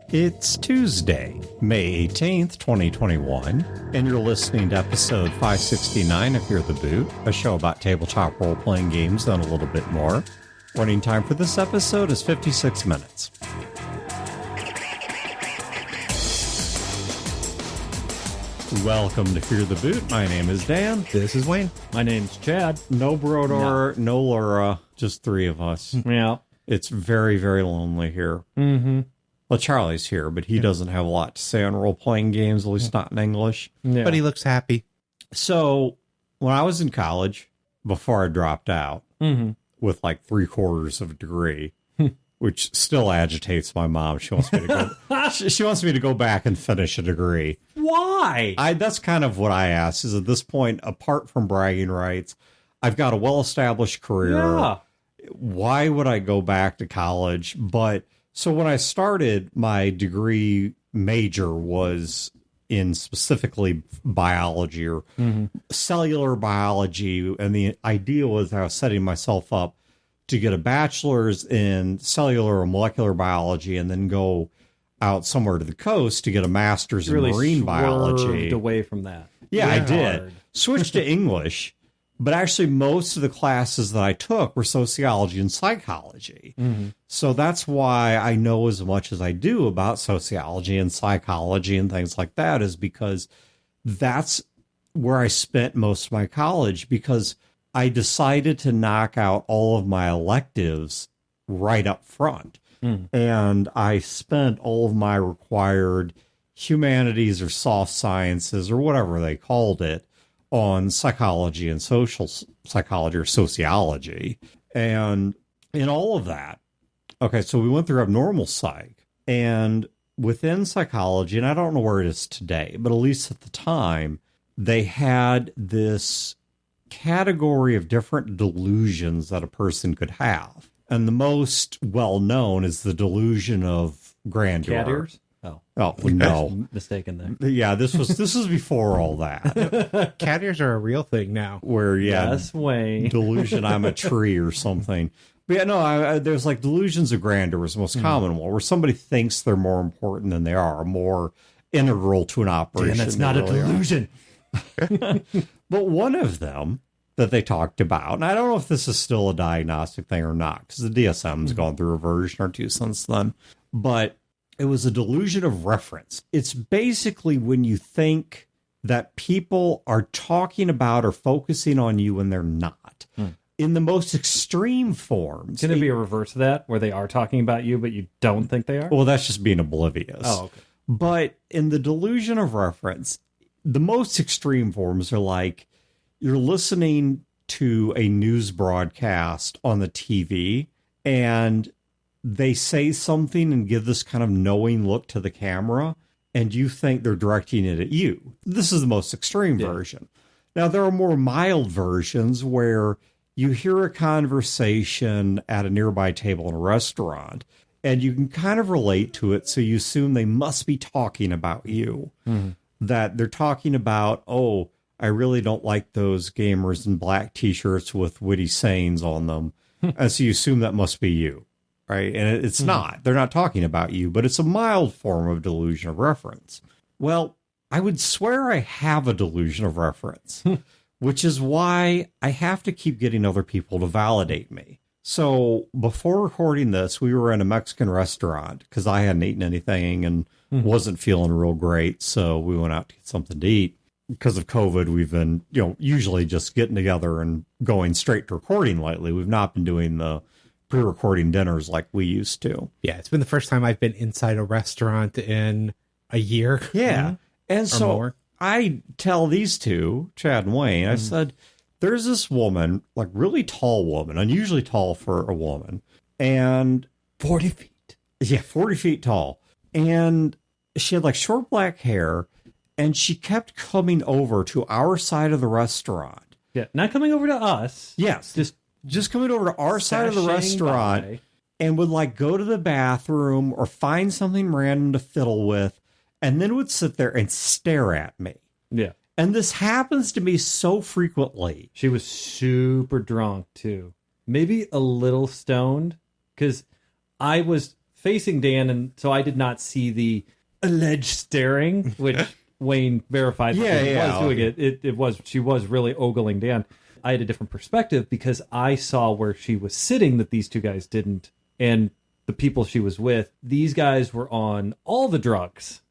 It's Tuesday, May 18th, 2021, and you're listening to episode 569 of Hear the Boot, a show about tabletop role-playing games and a little bit more. Running time for this episode is 56 minutes. Welcome to Hear the Boot. My name is Dan. This is Wayne. My name's Chad. No Brodor, no Laura, just three of us. Yeah. It's very, very lonely here. Mm-hmm. Well, Charlie's here, but he doesn't have a lot to say on role-playing games, at least not in English. Yeah. But he looks happy. So, when I was in college, before I dropped out, with like 3/4 of a degree, which still agitates my mom. She wants me to go. she wants me to go back and finish a degree. Why? That's kind of what I asked. Is at this point, apart from bragging rights, I've got a well-established career. Yeah. Why would I go back to college? But so when I started, my degree major was in specifically biology or cellular biology. And the idea was I was setting myself up to get a bachelor's in cellular or molecular biology and then go out somewhere to the coast to get a master's in marine biology. Away from that. Yeah, I did. Hard. Switched to English. But actually, most of the classes that I took were sociology and psychology. So that's why I know as much as I do about sociology and psychology and things like that, is because that's where I spent most of my college, because I decided to knock out all of my electives right up front. And I spent all of my required humanities or soft sciences or whatever they called it on psychology and social psychology or sociology. And in all of that, okay, so we went through abnormal psych, and within psychology, and I don't know where it is today, but at least at the time, they had this category of different delusions that a person could have. And the most well-known is the delusion of grandeur. Cat ears? Oh, no. Mistaken there. Yeah, this was before all that. Cat ears are a real thing now. Where, yeah, Yes, Wayne. delusion I'm a tree or something. But yeah, no, there's like delusions of grandeur was the most common one, where somebody thinks they're more important than they are, more integral to an operation. And that's not a delusion. But one of them that they talked about, and I don't know if this is still a diagnostic thing or not, because the DSM's gone through a version or two since then, but it was a delusion of reference. It's basically when you think that people are talking about or focusing on you when they're not. In the most extreme forms. Can it be a reverse of that, where they are talking about you, but you don't think they are? Well, that's just being oblivious. Oh, okay. But in the delusion of reference, the most extreme forms are like you're listening to a news broadcast on the TV and they say something and give this kind of knowing look to the camera, and you think they're directing it at you. This is the most extreme version. Now, there are more mild versions where you hear a conversation at a nearby table in a restaurant, and you can kind of relate to it, so you assume they must be talking about you. That they're talking about, oh, I really don't like those gamers in black T-shirts with witty sayings on them. And so you assume that must be you. Right. And it's not. They're not talking about you, but it's a mild form of delusion of reference. Well, I would swear I have a delusion of reference, which is why I have to keep getting other people to validate me. So before recording this, we were in a Mexican restaurant because I hadn't eaten anything and wasn't feeling real great. So we went out to get something to eat. Because of COVID, we've been, usually just getting together and going straight to recording lately. We've not been doing the pre-recording dinners like we used to. Yeah, it's been the first time I've been inside a restaurant in a year. Yeah. And so more. I tell these two, Chad and Wayne, I said, there's this woman, like really tall woman, unusually tall for a woman, and 40 feet. Yeah, 40 feet tall. And she had like short black hair, and she kept coming over to our side of the restaurant. Yeah, not coming over to us. Yes. Just coming over to our side of the restaurant and would like go to the bathroom or find something random to fiddle with, and then would sit there and stare at me. Yeah. And this happens to me so frequently. She was super drunk, too. Maybe a little stoned, because I was facing Dan, and so I did not see the alleged staring, which Wayne verified that she was doing it. It was, she was really ogling Dan. I had a different perspective because I saw where she was sitting that these two guys didn't, and the people she was with, these guys were on all the drugs.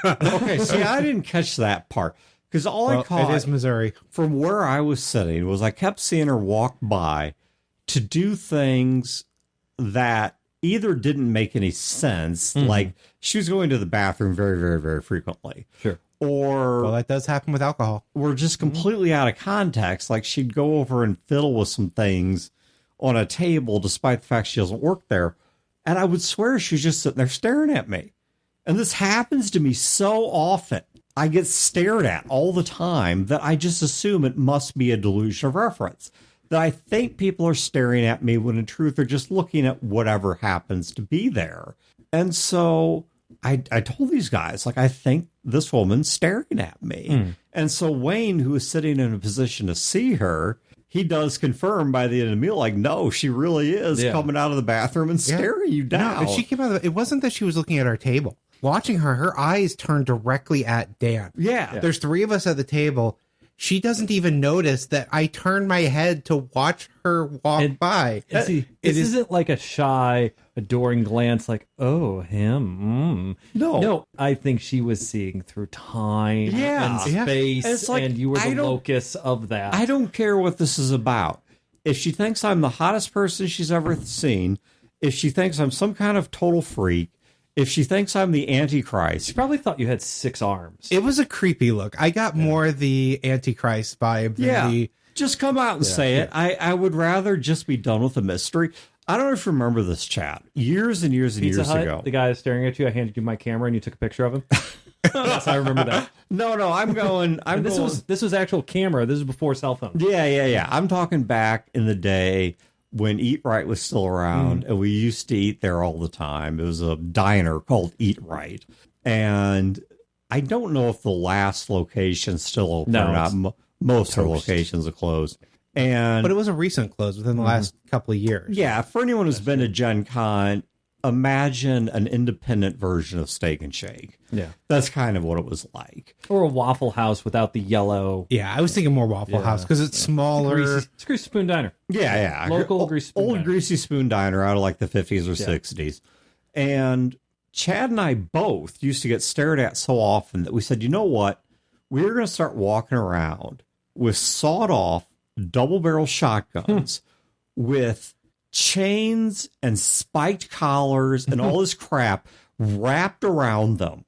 Okay, see, I didn't catch that part. Because I caught it is Missouri. from where I was sitting was I kept seeing her walk by to do things that either didn't make any sense, like she was going to the bathroom very, very, very frequently. Sure. Or Well, that does happen with alcohol. were just completely out of context. Like she'd go over and fiddle with some things on a table despite the fact she doesn't work there. And I would swear she was just sitting there staring at me. And this happens to me so often. I get stared at all the time that I just assume it must be a delusion of reference. That I think people are staring at me when in truth they're just looking at whatever happens to be there. And so I told these guys, like, I think this woman's staring at me. And so Wayne, who is sitting in a position to see her, he does confirm by the end of the meal, like, no, she really is coming out of the bathroom and staring you down. No, she came out of it wasn't that she was looking at our table. Watching her eyes turned directly at Dan. Yeah. There's three of us at the table. She doesn't even notice that I turned my head to watch her walk by. And see, this isn't like a shy, adoring glance like, oh, him. No, I think she was seeing through time and space, And it's like, and you were the locus of that. I don't care what this is about. If she thinks I'm the hottest person she's ever seen, if she thinks I'm some kind of total freak, if she thinks I'm the Antichrist. She probably thought you had 6 arms. It was a creepy look. I got more the Antichrist vibe than the... Just come out and say it. I would rather just be done with the mystery. I don't know if you remember this chat. Years and years and Pizza years Hut, ago. the guy is staring at you. I handed you my camera and you took a picture of him. Yes, I remember that. No, I'm going. This was actual camera. This is before cell phones. Yeah. I'm talking back in the day when Eat Right was still around, and we used to eat there all the time. It was a diner called Eat Right. And I don't know if the last location's still open or not. Most of the locations are closed. But it was a recent close within the last couple of years. Yeah, for anyone who's been to Gen Con, imagine an independent version of Steak and Shake. Yeah. That's kind of what it was like. Or a Waffle House without the yellow. Yeah, I was thinking more Waffle House because it's smaller. It's a Greasy Spoon Diner. Yeah. Local Greasy Spoon Old Diner. Greasy Spoon Diner out of like the 50s or 60s. And Chad and I both used to get stared at so often that we said, you know what? We're going to start walking around with sawed-off double-barrel shotguns with chains and spiked collars and all this crap wrapped around them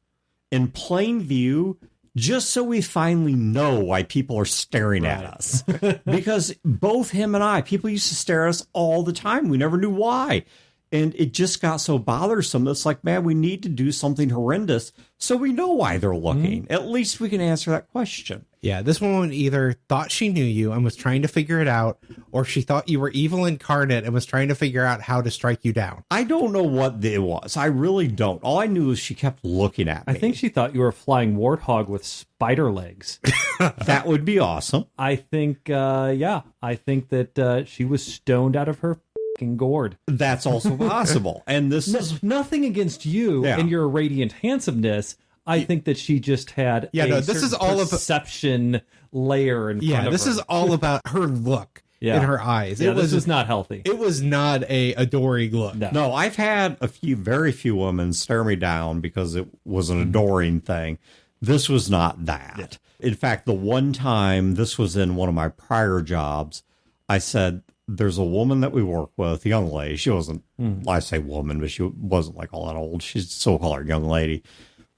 in plain view, just so we finally know why people are staring at us. Because both him and I, people used to stare at us all the time. We never knew why. And it just got so bothersome. It's like, man, we need to do something horrendous so we know why they're looking. At least we can answer that question. Yeah, this woman either thought she knew you and was trying to figure it out, or she thought you were evil incarnate and was trying to figure out how to strike you down. I don't know what it was. I really don't. All I knew is she kept looking at me. I think she thought you were a flying warthog with spider legs. That would be awesome. I think, I think that she was stoned out of her fucking gourd. That's also possible. And this is Nothing against you and your radiant handsomeness. I think that she just had this is all about perception layer in front of her. this is all about her look in her eyes. Yeah, this was not healthy. It was not a adoring look. No, I've had very few women stare me down because it was an adoring thing. This was not that. In fact, the one time, this was in one of my prior jobs, I said, there's a woman that we work with, a young lady. She wasn't, I say woman, but she wasn't like all that old. She's a so-called young lady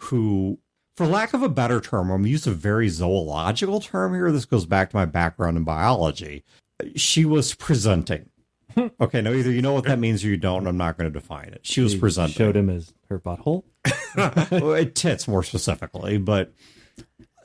who, for lack of a better term, I'm going to use a very zoological term here. This goes back to my background in biology. She was presenting. Okay, now either you know what that means or you don't. I'm not going to define it. She was presenting. Showed him as her butthole. Tits, more specifically. But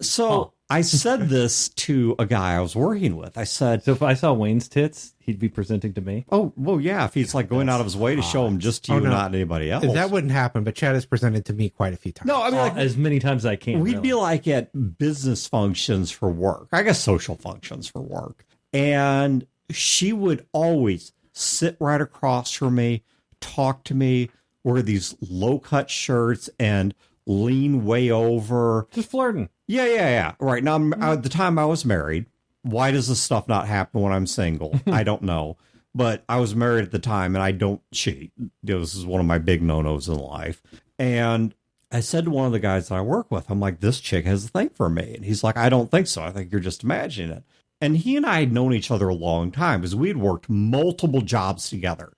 so I said this to a guy I was working with. I said, so if I saw Wayne's tits, he'd be presenting to me. oh, well, yeah, if he's like going out of his way to show them just to you, not anybody else. That wouldn't happen, but Chad has presented to me quite a few times. No, I mean, like, As many times as I can. we'd be like at business functions for work. I guess social functions for work. And she would always sit right across from me, talk to me, wear these low-cut shirts and lean way over. Just flirting. Yeah. Right. Now, at the time I was married. Why does this stuff not happen when I'm single? I don't know. But I was married at the time, and I don't cheat. This is one of my big no-nos in life. And I said to one of the guys that I work with, I'm like, this chick has a thing for me. And he's like, I don't think so. I think you're just imagining it. And he and I had known each other a long time because we had worked multiple jobs together.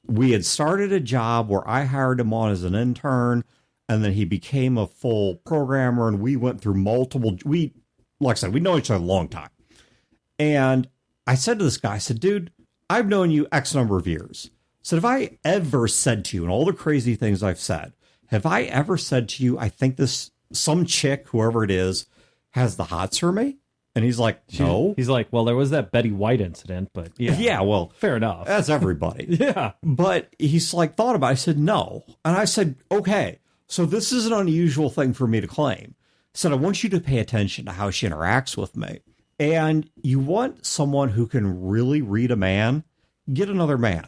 We had started a job where I hired him on as an intern, and then he became a full programmer, and we went through like I said, we know each other a long time. And I said to this guy, I said, dude, I've known you X number of years. I said, have I ever said to you, and all the crazy things I've said, have I ever said to you, I think some chick, whoever it is, has the hots for me? And he's like, no. He's like, well, there was that Betty White incident, but yeah. Yeah, well. Fair enough. That's everybody. Yeah. But he's like, thought about it. I said, no. And I said, okay, so this is an unusual thing for me to claim. I said, I want you to pay attention to how she interacts with me. And you want someone who can really read a man, get another man.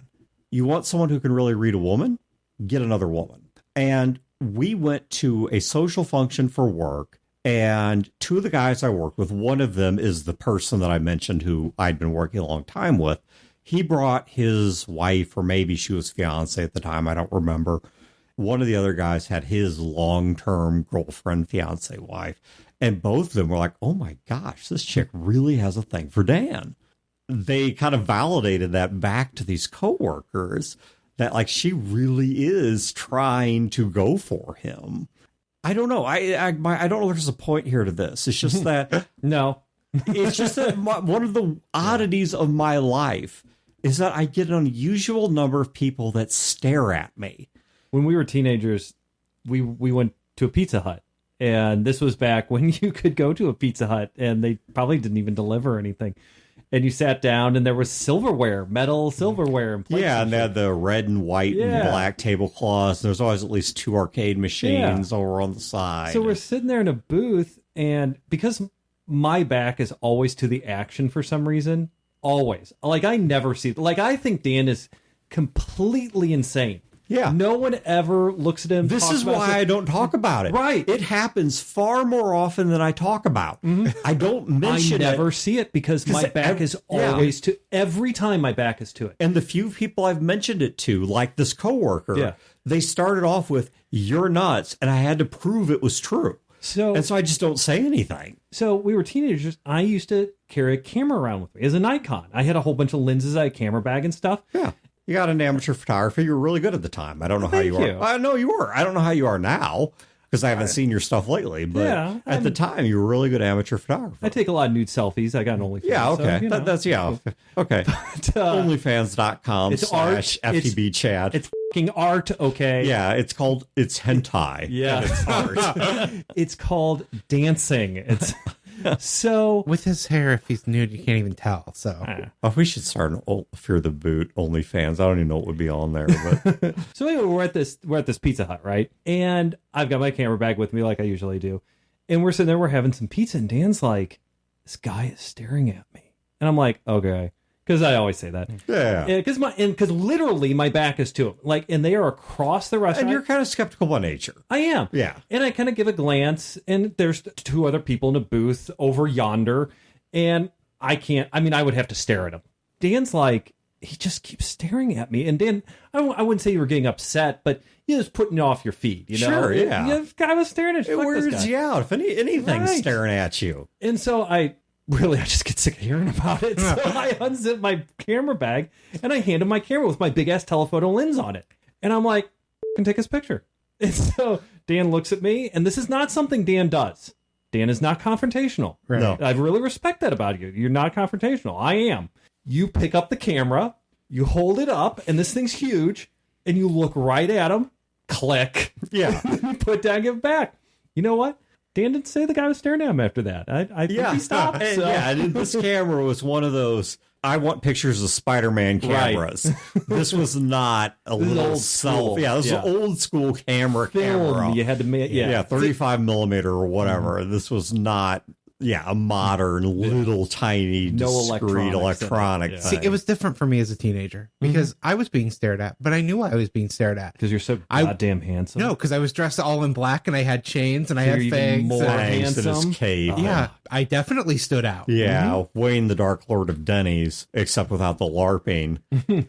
You want someone who can really read a woman, get another woman. And we went to a social function for work, and two of the guys I worked with, one of them is the person that I mentioned who I'd been working a long time with. He brought his wife, or maybe she was fiance at the time, I don't remember. One of the other guys had his long-term girlfriend, fiance, wife. And both of them were like, oh my gosh, this chick really has a thing for Dan. They kind of validated that back to these coworkers that like she really is trying to go for him. I don't know. I don't know if there's a point here to this. It's just that no, it's just that one of the oddities of my life is that I get an unusual number of people that stare at me. When we were teenagers, we went to a Pizza Hut. And this was back when you could go to a Pizza Hut and they probably didn't even deliver anything. And you sat down and there was silverware, metal silverware. And yeah, and they had the red and white and black tablecloths. There's always at least 2 arcade machines over on the side. So we're sitting there in a booth, and because my back is always to the action for some reason, always. Like, I never see... Like, I think Dan is completely insane. Yeah. No one ever looks at him. This is why I don't talk about it. Right. It happens far more often than I talk about. Mm-hmm. I don't mention it. I never see it because my back is always to... Every time my back is to it. And the few people I've mentioned it to, like this coworker, they started off with, you're nuts. And I had to prove it was true. So I just don't say anything. So we were teenagers. I used to carry a camera around with me as a Nikon. I had a whole bunch of lenses. I had a camera bag and stuff. Yeah. You got an amateur photography. You were really good at the time. I don't know how you are. I know you were. I don't know how you are now because I haven't seen your stuff lately. But at the time, you were really good amateur photographer. I take a lot of nude selfies. I got an OnlyFans. Yeah, okay. So, that's okay. But, OnlyFans.com/FTB Chad. It's fucking art, okay? Yeah, it's hentai. Yeah. It's art. It's called dancing. It's... So with his hair, if he's nude, you can't even tell. So we should start an Fear the Boot OnlyFans. I don't even know what would be on there. But so anyway, we're at this Pizza Hut, right? And I've got my camera bag with me like I usually do. And we're sitting there, we're having some pizza, and Dan's like, this guy is staring at me. And I'm like, okay. Because I always say that. Yeah. Because literally my back is to him. Like, and they are across the restaurant. And you're kind of skeptical by nature. I am. Yeah. And I kind of give a glance, and there's 2 other people in a booth over yonder. And I would have to stare at him. Dan's like, he just keeps staring at me. And Dan, I wouldn't say you were getting upset, but he was putting you off your feet. You know? Sure, yeah. The guy was staring at you. It weirds you out if anything's staring at you. And so I just get sick of hearing about it. So I unzip my camera bag and I hand him my camera with my big ass telephoto lens on it. And I'm like, can take his picture. And so Dan looks at me, and this is not something Dan does. Dan is not confrontational. Right. No. I really respect that about you. You're not confrontational. I am. You pick up the camera, you hold it up, and this thing's huge, and you look right at him, click. Yeah. You put down, give it back. You know what? Dan didn't say the guy was staring at him after that. I think he stopped. So. Yeah, this camera was one of those, I want pictures of Spider-Man cameras. Right. This was not a little selfie. Yeah, this was an old school camera. You had to make, 35 millimeter or whatever. This was not a modern little tiny No discreet electronic Yeah. thing. See, it was different for me as a teenager because I was being stared at, but I knew I was being stared at. Because you're so goddamn handsome. No, because I was dressed all in black and I had chains and I So had you're even fangs. more Thanks to this handsome. cape. Yeah, I definitely stood out. Yeah, Wayne the Dark Lord of Denny's, except without the LARPing.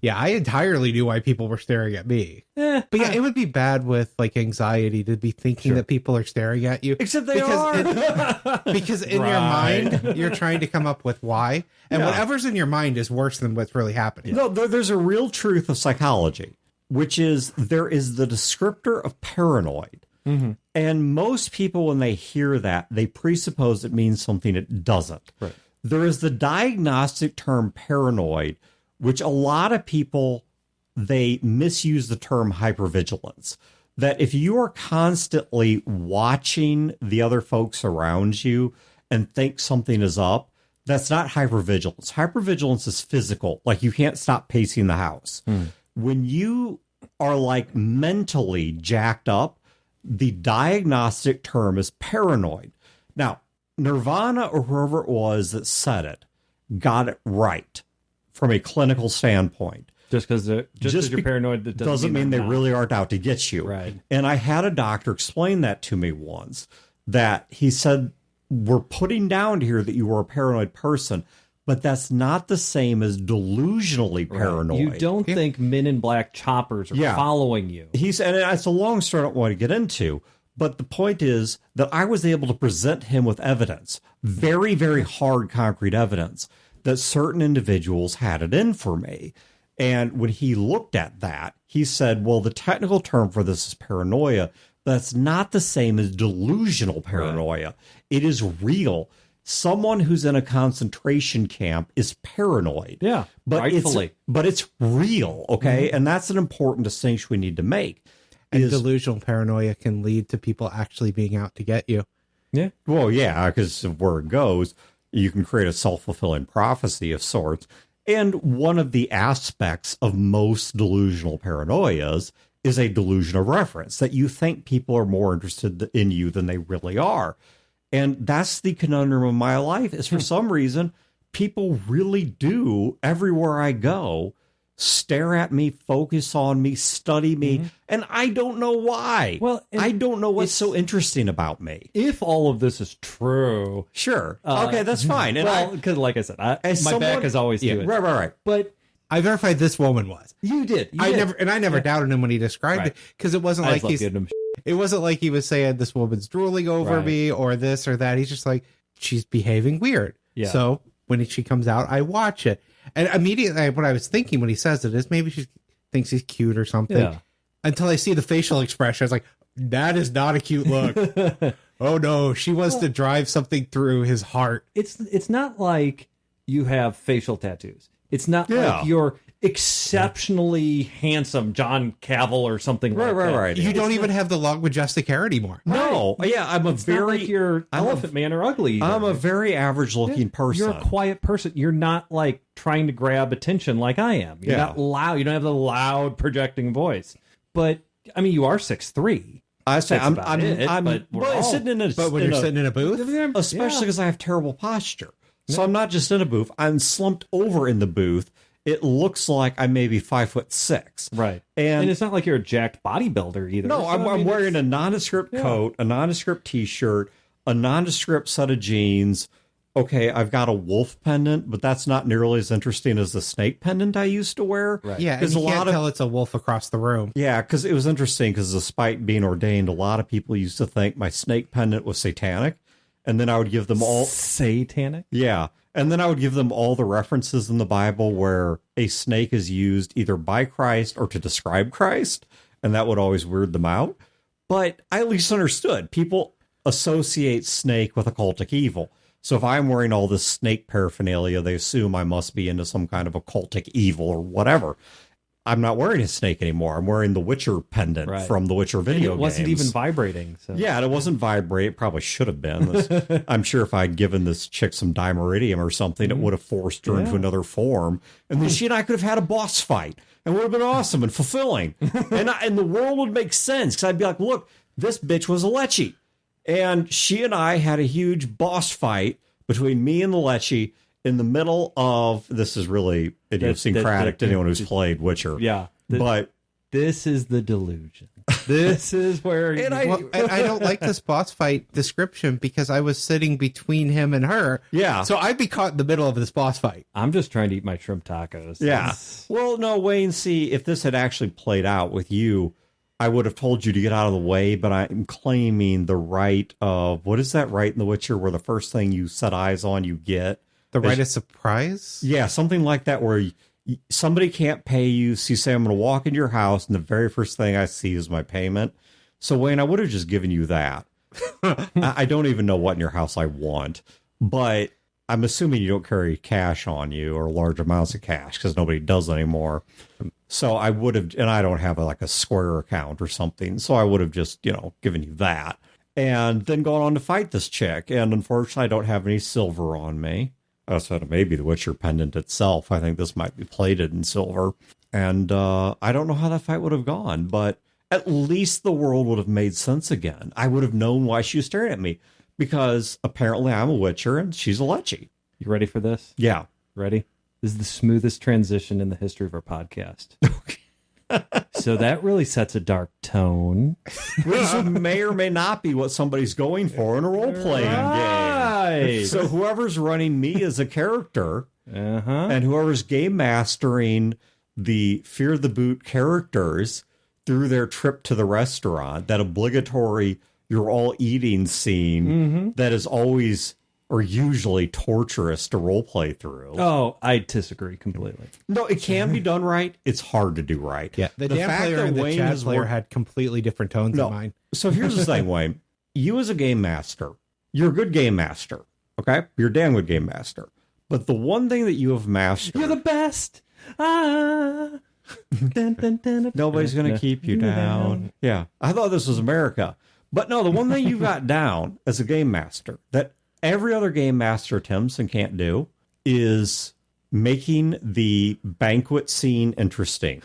Yeah, I entirely knew why people were staring at me. But yeah, it would be bad with like anxiety to be thinking that people are staring at you. Except they are. Because in your Right. mind, you're trying to come up with why. And whatever's in your mind is worse than what's really happening. No, there's a real truth of psychology, which is there is the descriptor of paranoid. And most people, when they hear that, they presuppose it means something it doesn't. Right. There is the diagnostic term paranoid, which a lot of people, they misuse the term hypervigilance. That if you are constantly watching the other folks around you and think something is up, that's not hypervigilance. Hypervigilance is physical. Like you can't stop pacing the house. When you are like mentally jacked up, the diagnostic term is paranoid. Now, Nirvana or whoever it was that said it got it right from a clinical standpoint. Just because you're paranoid, that doesn't mean they they're not. really aren't out to get you. Right. And I had a doctor explain that to me once, that he said, we're putting down here that you were a paranoid person, but that's not the same as delusionally paranoid. You don't think Men in Black choppers are following you. He said, and it's a long story I don't want to get into, but the point is that I was able to present him with evidence, very, very hard, concrete evidence, that certain individuals had it in for me. And when he looked at that, he said, well, the technical term for this is paranoia. That's not the same as delusional paranoia. Right. It is real. Someone who's in a concentration camp is paranoid. Yeah, but rightfully. It's real, okay? And that's an important distinction we need to make. And delusional paranoia can lead to people actually being out to get you. Yeah. Well, yeah, because of where it goes, you can create a self-fulfilling prophecy of sorts. And one of the aspects of most delusional paranoias is a delusion of reference, that you think people are more interested in you than they really are. And that's the conundrum of my life, is for some reason, people really do, everywhere I go, stare at me, focus on me, study me, and I don't know why. Well, I don't know what's so interesting about me. If all of this is true, sure, okay, that's fine. And well, because like I said, my back is always to it. Right. But I verified this woman was. You did. I never doubted him when he described it, because it wasn't like it wasn't like he was saying this woman's drooling over me or this or that. He's just like, she's behaving weird. Yeah. So when she comes out, I watch it. And immediately what I was thinking when he says it is maybe she thinks he's cute or something. Yeah. Until I see the facial expression, I was like, that is not a cute look. Oh no, she wants to drive something through his heart. It's not like you have facial tattoos. It's not like you're exceptionally handsome John Cavill or something like that. Right. You don't even have the long majestic hair anymore. No. Right. Yeah, I'm not like you're Elephant Man or ugly either. I'm a very average looking person. You're a quiet person. You're not like trying to grab attention like I am. You're not loud. You don't have the loud projecting voice. But I mean, you are 6'3". I say I'm sitting in a booth, especially because I have terrible posture. So I'm not just in a booth. I'm slumped over in the booth. It looks like I may be 5'6". Right. And it's not like you're a jacked bodybuilder either. No, so, I'm wearing a nondescript coat, a nondescript t-shirt, a nondescript set of jeans. Okay, I've got a wolf pendant, but that's not nearly as interesting as the snake pendant I used to wear. Right. Yeah, and you can't tell it's a wolf across the room. Yeah, because it was interesting, because despite being ordained, a lot of people used to think my snake pendant was satanic. And then I would give them all... Satanic? Yeah. And then I would give them all the references in the Bible where a snake is used either by Christ or to describe Christ. And that would always weird them out. But I at least understood. People associate snake with occultic evil. So if I'm wearing all this snake paraphernalia, they assume I must be into some kind of occultic evil or whatever. I'm not wearing a snake anymore. I'm wearing the Witcher pendant from the Witcher video games. It wasn't even vibrating. So. Yeah, and it wasn't vibrating. It probably should have been. I'm sure if I'd given this chick some dimeridium or something, it would have forced her into another form. And then she and I could have had a boss fight. And it would have been awesome and fulfilling. And the world would make sense. Because I'd be like, look, this bitch was a lechi. And she and I had a huge boss fight between me and the Lecce in the middle of, this is really idiosyncratic to anyone who's played Witcher. Yeah. But this is the delusion. This is where... I don't like this boss fight description because I was sitting between him and her. Yeah. So I'd be caught in the middle of this boss fight. I'm just trying to eat my shrimp tacos. Yeah. Well, no, Wayne, see, if this had actually played out with you, I would have told you to get out of the way, but I'm claiming the right of, what is that right in The Witcher where the first thing you set eyes on you get? The right of surprise? Yeah, something like that where somebody can't pay you, so you say, I'm going to walk into your house, and the very first thing I see is my payment. So, Wayne, I would have just given you that. I don't even know what in your house I want, but I'm assuming you don't carry cash on you or large amounts of cash because nobody does anymore. So I would have, and I don't have a Square account or something, so I would have just, given you that. And then gone on to fight this chick, and unfortunately I don't have any silver on me. I said maybe the Witcher pendant itself. I think this might be plated in silver. And I don't know how that fight would have gone, but at least the world would have made sense again. I would have known why she was staring at me, because apparently I'm a Witcher and she's a Lecce. You ready for this? Yeah. Ready? This is the smoothest transition in the history of our podcast. So that really sets a dark tone. Which may or may not be what somebody's going for in a role-playing game. So whoever's running me as a character, and whoever's game mastering the Fear the Boot characters through their trip to the restaurant, that obligatory you're all eating scene that is always or usually torturous to roleplay through. Oh, I disagree completely. No, it can be done right. It's hard to do right. Yeah, the Dan player and the Chad player had completely different tones in mine. So here's the thing, Wayne. You as a game master, you're a good game master, okay? You're a damn good game master. But the one thing that you have mastered... You're the best! Nobody's going to keep you down. Yeah, I thought this was America. But no, the one thing you got down as a game master that every other game master attempts and can't do is making the banquet scene interesting.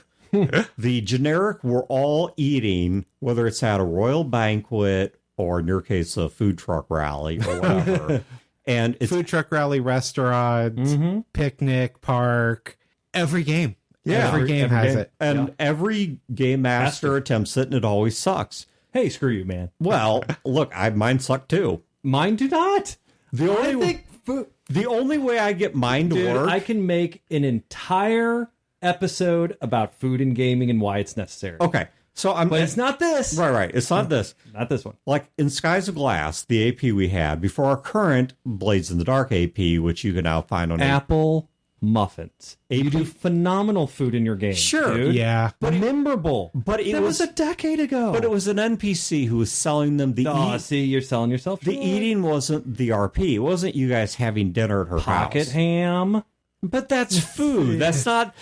The generic, we're all eating, whether it's at a royal banquet or in your case, a food truck rally or whatever. And it's food truck rally, restaurant, picnic, park, every game. Yeah, every game has it. And every game master attempts it and it always sucks. Hey, screw you, man. Well, look, mine suck too. Mine do not. The only way I get mine to work, I can make an entire episode about food and gaming and why it's necessary. Okay, but it's not this. Right. It's not this. Not this one. Like in Skies of Glass, the AP we had before our current Blades in the Dark AP, which you can now find on Apple muffins. AP? You do phenomenal food in your game. Sure. Dude. Yeah. But memorable. But it was a decade ago. But it was an NPC who was selling them the see, you're selling yourself the eating wasn't the RP. It wasn't you guys having dinner at her Pocket house. ham. But that's food. That's not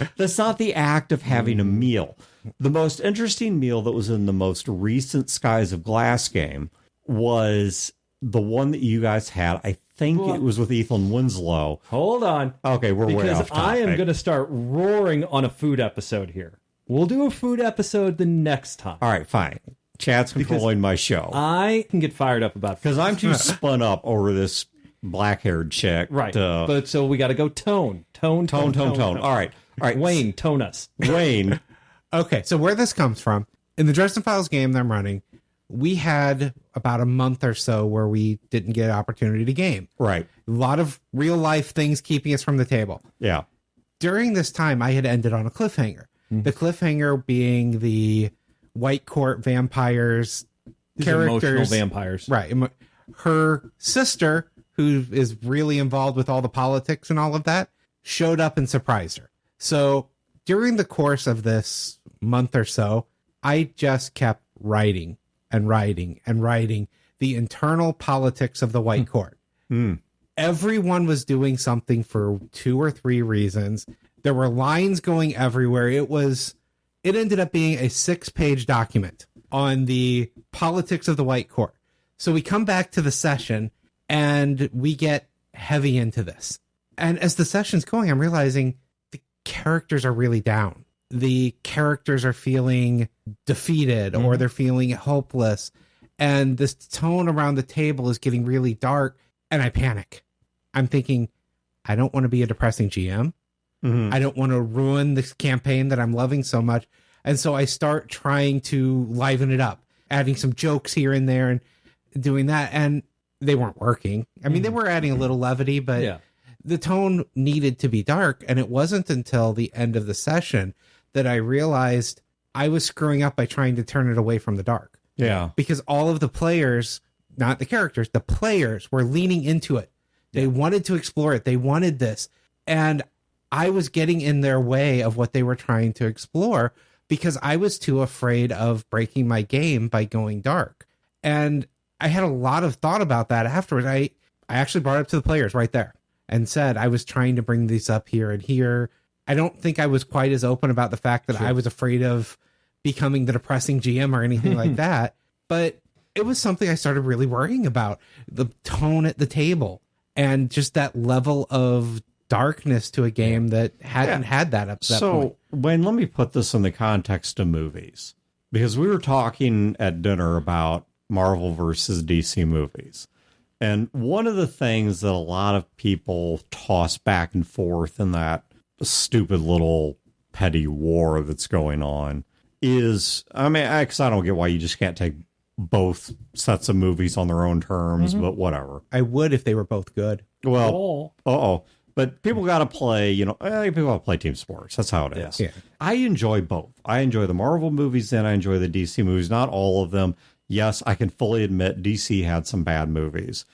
the act of having a meal. The most interesting meal that was in the most recent Skies of Glass game was the one that you guys had. I think it was with Ethan Winslow. Hold on. Okay, we're way off topic. Because I am going to start roaring on a food episode here. We'll do a food episode the next time. All right, fine. Chad's controlling my show. I can get fired up about because I'm too spun up over this black-haired chick. Right. But so we got to go tone. Tone. All right. Wayne, tone us. Wayne. Okay, so where this comes from, in the Dresden Files game that I'm running, we had about a month or so where we didn't get an opportunity to game. Right. A lot of real life things keeping us from the table. Yeah. During this time, I had ended on a cliffhanger. The cliffhanger being the White Court vampires characters. Emotional vampires. Right. Her sister, who is really involved with all the politics and all of that, showed up and surprised her. So during the course of this month or so, I just kept writing the internal politics of the White Court. Everyone was doing something for 2 or 3 reasons. There were lines going everywhere. It ended up being a 6-page document on the politics of the White Court. So we come back to the session and we get heavy into this. And as the session's going, I'm realizing the characters are really down. The characters are feeling defeated or they're feeling hopeless. and this tone around the table is getting really dark, and I panic. I'm thinking, I don't want to be a depressing GM. Mm-hmm. I don't want to ruin this campaign that I'm loving so much. And so I start trying to liven it up, adding some jokes here and there and doing that. And they weren't working. I mean, they were adding a little levity, but the tone needed to be dark. And it wasn't until the end of the session that I realized I was screwing up by trying to turn it away from the dark. Yeah. Because all of the players, not the characters, the players were leaning into it. They wanted to explore it. They wanted this. And I was getting in their way of what they were trying to explore because I was too afraid of breaking my game by going dark. And I had a lot of thought about that afterwards. I actually brought it up to the players right there and said, I was trying to bring these up here and here. I don't think I was quite as open about the fact that I was afraid of becoming the depressing GM or anything like that. But it was something I started really worrying about, the tone at the table and just that level of darkness to a game that hadn't had that up to that point. So, Wayne, let me put this in the context of movies, because we were talking at dinner about Marvel versus DC movies. And one of the things that a lot of people toss back and forth in that stupid little petty war that's going on is, I mean, because I don't get why you just can't take both sets of movies on their own terms, but whatever. I would if they were both good. Well, but people got to play, people got to play team sports. That's how it is. Yeah. I enjoy both. I enjoy the Marvel movies and I enjoy the DC movies. Not all of them. Yes, I can fully admit DC had some bad movies.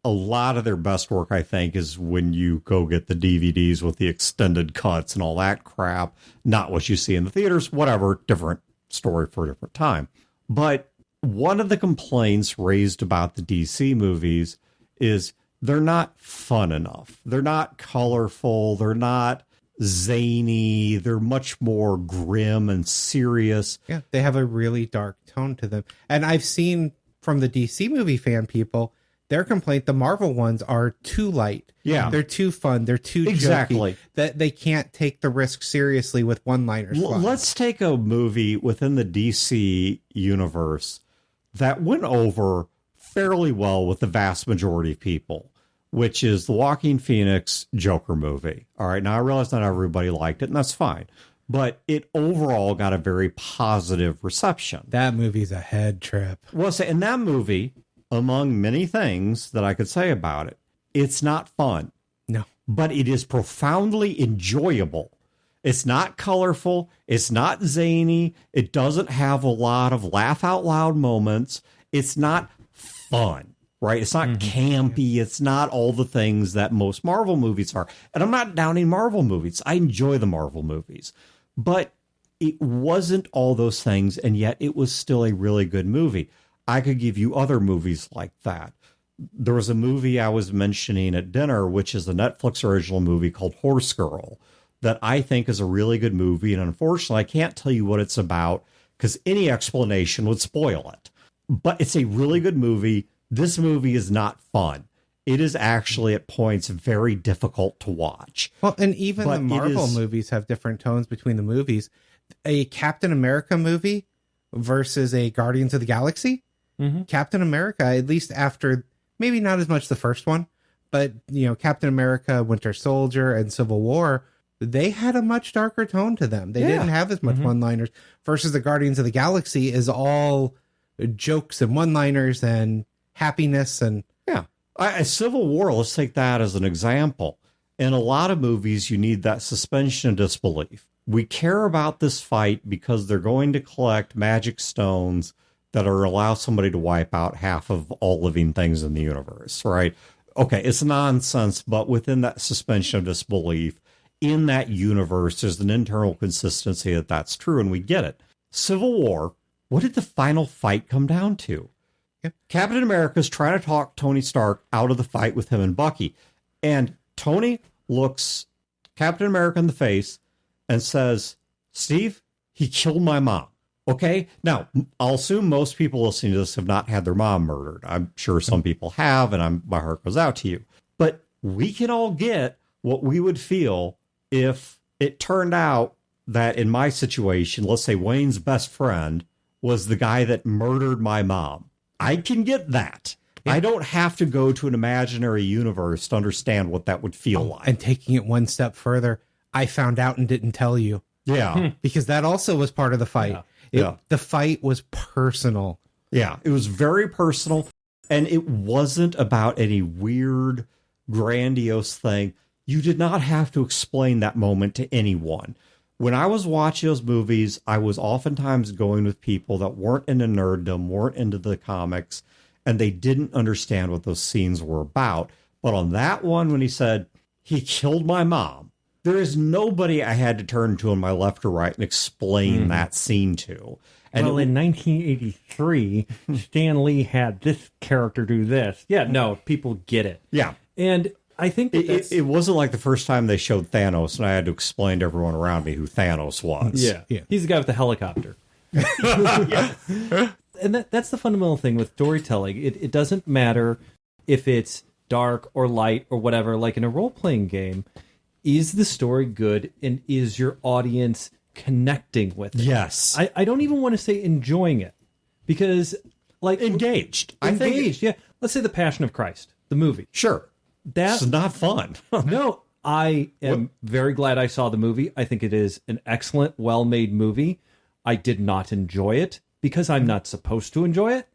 A lot of their best work, I think, is when you go get the DVDs with the extended cuts and all that crap. Not what you see in the theaters, whatever, different story for a different time. But one of the complaints raised about the DC movies is they're not fun enough. They're not colorful. They're not zany. They're much more grim and serious. Yeah, they have a really dark tone to them. And I've seen from the DC movie fan people, their complaint, the Marvel ones are too light. Yeah. They're too fun. They're too jokey, that they can't take the risk seriously with one-liners. Let's take a movie within the DC universe that went over fairly well with the vast majority of people, which is the Joaquin Phoenix Joker movie. All right. Now, I realize not everybody liked it, and that's fine. But it overall got a very positive reception. That movie's a head trip. Well, say in that movie, among many things that I could say about it, it's not fun. No. But it is profoundly enjoyable. It's not colorful. It's not zany. It doesn't have a lot of laugh out loud moments. It's not fun, right? It's not campy. It's not all the things that most Marvel movies are. And I'm not downing Marvel movies. I enjoy the Marvel movies. But it wasn't all those things, and yet it was still a really good movie. I could give you other movies like that. There was a movie I was mentioning at dinner, which is a Netflix original movie called Horse Girl, that I think is a really good movie. And unfortunately, I can't tell you what it's about because any explanation would spoil it. But it's a really good movie. This movie is not fun. It is actually at points very difficult to watch. Well, and even the Marvel movies have different tones between the movies. A Captain America movie versus a Guardians of the Galaxy. Captain America, at least after, maybe not as much the first one, but, Captain America, Winter Soldier, and Civil War, they had a much darker tone to them. They didn't have as much one-liners versus the Guardians of the Galaxy is all jokes and one-liners and happiness and Civil War, let's take that as an example. In a lot of movies, you need that suspension of disbelief. We care about this fight because they're going to collect magic stones that are allow somebody to wipe out half of all living things in the universe, right? Okay, it's nonsense, but within that suspension of disbelief, in that universe, there's an internal consistency that that's true, and we get it. Civil War, what did the final fight come down to? Captain America's trying to talk Tony Stark out of the fight with him and Bucky. And Tony looks Captain America in the face and says, Steve, he killed my mom. Okay. Now, I'll assume most people listening to this have not had their mom murdered. I'm sure some people have, and my heart goes out to you. But we can all get what we would feel if it turned out that in my situation, let's say Wayne's best friend was the guy that murdered my mom. I can get that. I don't have to go to an imaginary universe to understand what that would feel like. And taking it one step further, I found out and didn't tell you. Yeah. Because that also was part of the fight. The fight was personal. Yeah, it was very personal. And it wasn't about any weird, grandiose thing. You did not have to explain that moment to anyone. When I was watching those movies, I was oftentimes going with people that weren't into nerddom, weren't into the comics, and they didn't understand what those scenes were about. But on that one, when he said, he killed my mom, there is nobody I had to turn to on my left or right and explain that scene to. And well, in 1983, Stan Lee had this character do this. Yeah, no, people get it. Yeah. And I think it wasn't like the first time they showed Thanos and I had to explain to everyone around me who Thanos was. Yeah. He's the guy with the helicopter. And that's the fundamental thing with storytelling. It doesn't matter if it's dark or light or whatever. Like in a role-playing game, is the story good and is your audience connecting with it? Yes. I don't even want to say enjoying it because like engaged. Yeah. Let's say The Passion of Christ, the movie. Sure. That's not fun. No, I am very glad I saw the movie. I think it is an excellent, well-made movie. I did not enjoy it because I'm not supposed to enjoy it.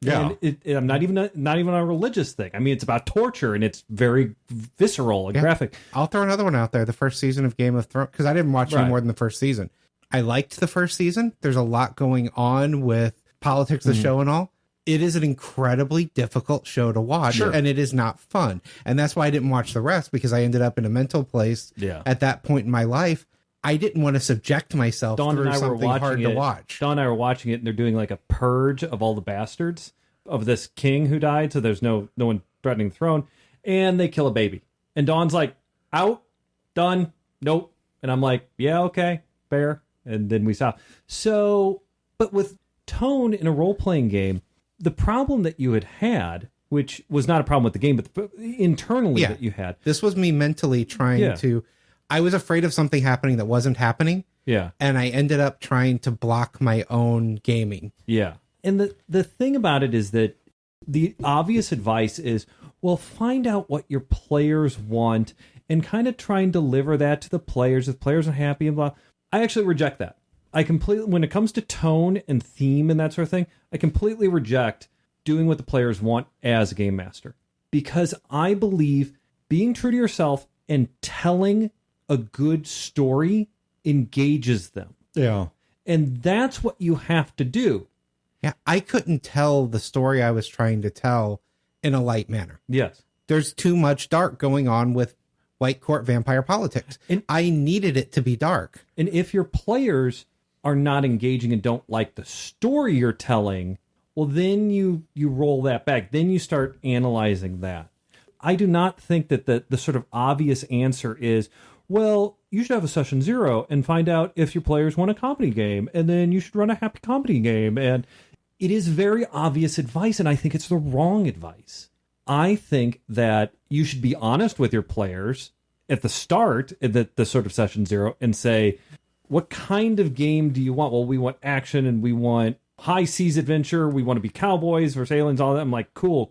Yeah. And I'm not even a religious thing. I mean, it's about torture and it's very visceral and graphic. I'll throw another one out there. The first season of Game of Thrones, because I didn't watch any more than the first season. I liked the first season. There's a lot going on with politics of the show and all. It is an incredibly difficult show to watch, and it is not fun. And that's why I didn't watch the rest, because I ended up in a mental place at that point in my life. I didn't want to subject myself through something hard to watch. Dawn and I were watching it, and they're doing like a purge of all the bastards of this king who died, so there's no one threatening the throne, and they kill a baby. And Dawn's like, out, done, nope. And I'm like, yeah, okay, fair. And then we stop. So, but with tone in a role-playing game, the problem that you had, which was not a problem with the game, but internally that you had. This was me mentally trying to... I was afraid of something happening that wasn't happening. Yeah. And I ended up trying to block my own gaming. Yeah. And the thing about it is that the obvious advice is, well, find out what your players want and kind of try and deliver that to the players. If players are happy and blah. I actually reject that. I completely, when it comes to tone and theme and that sort of thing, I completely reject doing what the players want as a game master. Because I believe being true to yourself and telling a good story engages them. Yeah. And that's what you have to do. Yeah, I couldn't tell the story I was trying to tell in a light manner. Yes. There's too much dark going on with White Court vampire politics. And I needed it to be dark. And if your players are not engaging and don't like the story you're telling, well, then you roll that back. Then you start analyzing that. I do not think that the sort of obvious answer is, well, you should have a session 0 and find out if your players want a comedy game, and then you should run a happy comedy game. And it is very obvious advice, and I think it's the wrong advice. I think that you should be honest with your players at the start, at the sort of session 0, and say, what kind of game do you want? Well, we want action, and we want high seas adventure. We want to be cowboys versus aliens, all that. I'm like, cool.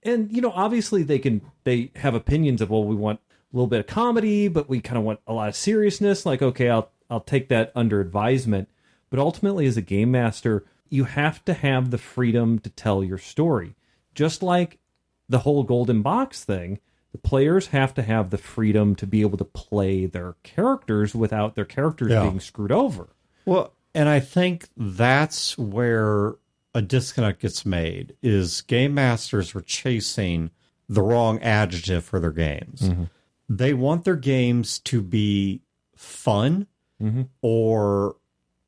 And, obviously they have opinions of, well, we want a little bit of comedy, but we kind of want a lot of seriousness. Like, okay, I'll take that under advisement. But ultimately, as a game master, you have to have the freedom to tell your story. Just like the whole golden box thing, the players have to have the freedom to be able to play their characters without their characters being screwed over. Well, and I think that's where a disconnect gets made, is game masters were chasing the wrong adjective for their games. Mm-hmm. They want their games to be fun or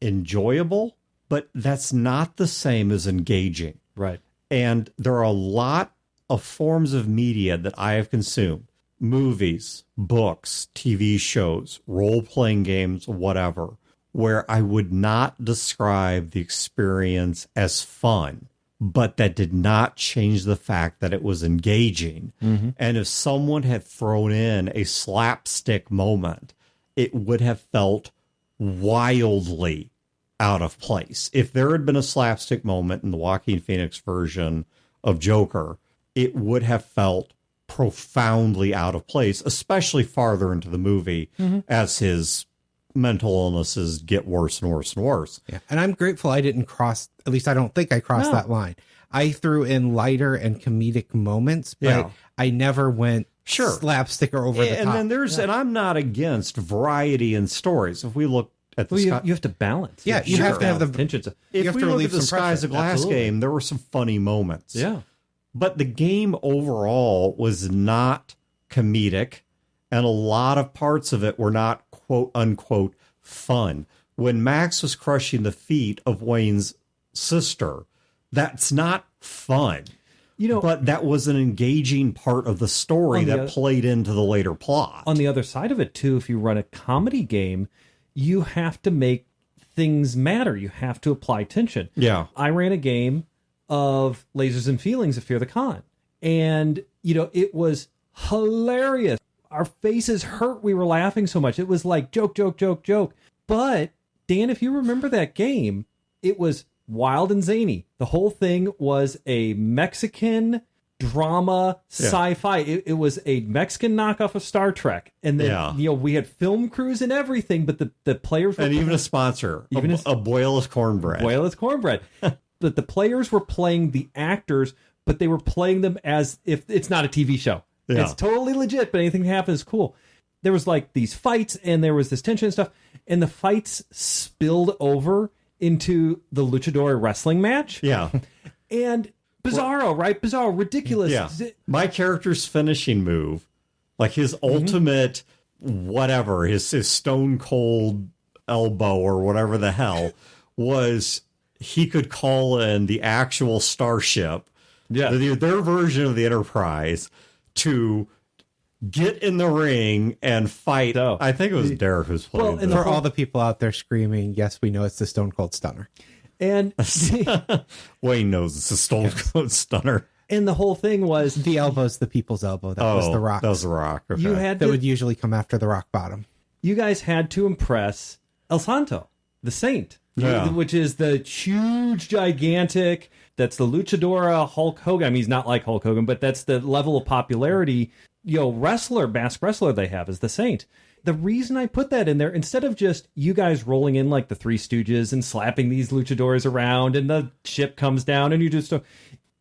enjoyable, but that's not the same as engaging. Right. And there are a lot of forms of media that I have consumed. Movies, books, TV shows, role-playing games, whatever, where I would not describe the experience as fun, but that did not change the fact that it was engaging. Mm-hmm. And if someone had thrown in a slapstick moment, it would have felt wildly out of place. If there had been a slapstick moment in the Joaquin Phoenix version of Joker, it would have felt profoundly out of place, especially farther into the movie as his mental illnesses get worse and worse and worse. Yeah. And I'm grateful I didn't cross, at least I don't think I crossed that line. I threw in lighter and comedic moments, but I never went slapstick or over the top. And then there's, and I'm not against variety in stories. If we look at the you have to balance. Yeah, you have to have the tensions. If we look at the Skies of Glass game, there were some funny moments. Yeah. But the game overall was not comedic, and a lot of parts of it were not quote unquote fun. When Max was crushing the feet of Wayne's sister, that's not fun. But that was an engaging part of the story that played into the later plot. On the other side of it, too, if you run a comedy game, you have to make things matter. You have to apply tension. Yeah. I ran a game of Lasers and Feelings of Fear the Con. And, it was hilarious. Our faces hurt. We were laughing so much. It was like joke, joke, joke, joke. But, Dan, if you remember that game, it was wild and zany. The whole thing was a Mexican drama sci-fi. It was a Mexican knockoff of Star Trek. And then, we had film crews and everything, but the players were... And even a sponsor, a boilless cornbread. Boilless cornbread. But the players were playing the actors, but they were playing them as if it's not a TV show. Yeah. It's totally legit, but anything that happens is cool. There was like these fights, and there was this tension and stuff, and the fights spilled over into the luchador wrestling match. Yeah. And bizarro, right? Bizarro, ridiculous. Yeah. My character's finishing move, like his ultimate whatever, his stone cold elbow or whatever the hell, was he could call in the actual starship, their version of the Enterprise, to get in the ring and fight. I think it was Derek who's playing. And for all the people out there screaming, yes, we know it's the Stone Cold Stunner. And Wayne knows it's a Stone Cold Stunner. And the whole thing was the elbow's the people's elbow. That was the Rock. That was the Rock. Okay. You had that would usually come after the Rock Bottom. You guys had to impress El Santo, the Saint, which is the huge, gigantic. That's the luchadora Hulk Hogan. I mean, he's not like Hulk Hogan, but that's the level of popularity. Masked wrestler they have is the Saint. The reason I put that in there, instead of just you guys rolling in like the Three Stooges and slapping these luchadors around and the ship comes down and you just...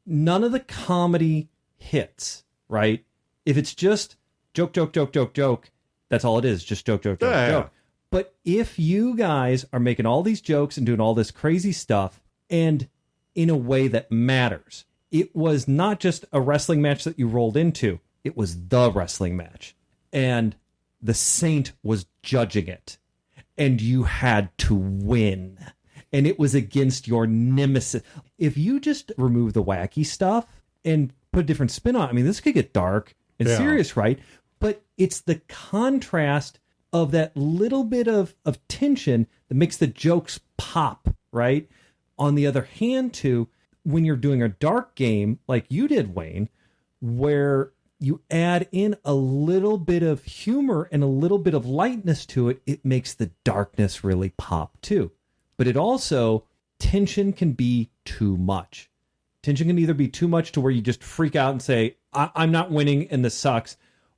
None of the comedy hits, right? If it's just joke, joke, joke, joke, joke, that's all it is. Just joke, joke, joke, joke. But if you guys are making all these jokes and doing all this crazy stuff and in a way that matters, it was not just a wrestling match that you rolled into. It was the wrestling match. And the Saint was judging it. And you had to win. And it was against your nemesis. If you just remove the wacky stuff and put a different spin on it, I mean, this could get dark and serious, right? But it's the contrast of that little bit of tension that makes the jokes pop, right? On the other hand, too, when you're doing a dark game like you did, Wayne, where you add in a little bit of humor and a little bit of lightness to it, it makes the darkness really pop, too. But it also, tension can be too much. Tension can either be too much to where you just freak out and say, I'm not winning and this sucks.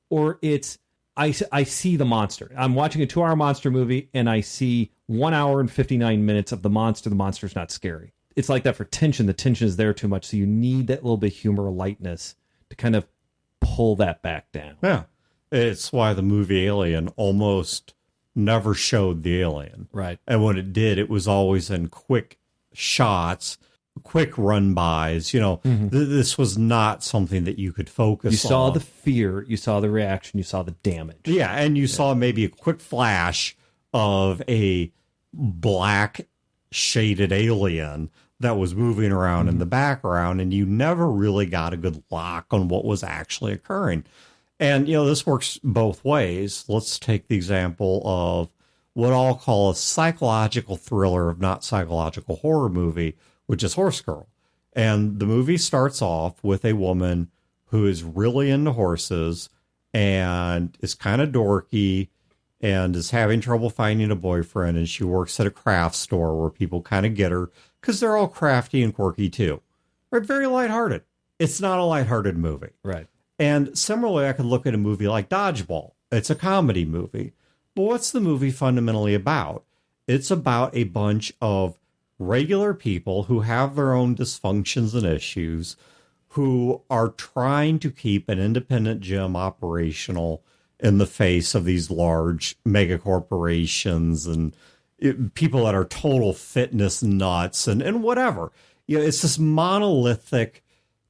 Or it's, I see the monster. I'm watching a 2-hour monster movie and I see 1 hour and 59 minutes of the monster. The monster's not scary. It's like that for tension. The tension is there too much. So you need that little bit of humor or lightness to kind of pull that back down. Yeah. It's why the movie Alien almost never showed the alien. Right. And when it did, it was always in quick shots, quick run-bys. This was not something that you could focus on. You saw the fear, you saw the reaction, you saw the damage. Yeah, and you saw maybe a quick flash of a black shaded alien that was moving around in the background, and you never really got a good lock on what was actually occurring. And, this works both ways. Let's take the example of what I'll call a psychological thriller, if not psychological horror movie, which is Horse Girl. And the movie starts off with a woman who is really into horses and is kind of dorky and is having trouble finding a boyfriend, and she works at a craft store where people kind of get her because they're all crafty and quirky too. Right? Very lighthearted. It's not a lighthearted movie. Right. And similarly, I could look at a movie like Dodgeball. It's a comedy movie. But what's the movie fundamentally about? It's about a bunch of regular people who have their own dysfunctions and issues, who are trying to keep an independent gym operational in the face of these large mega corporations and people that are total fitness nuts and whatever. You know, it's this monolithic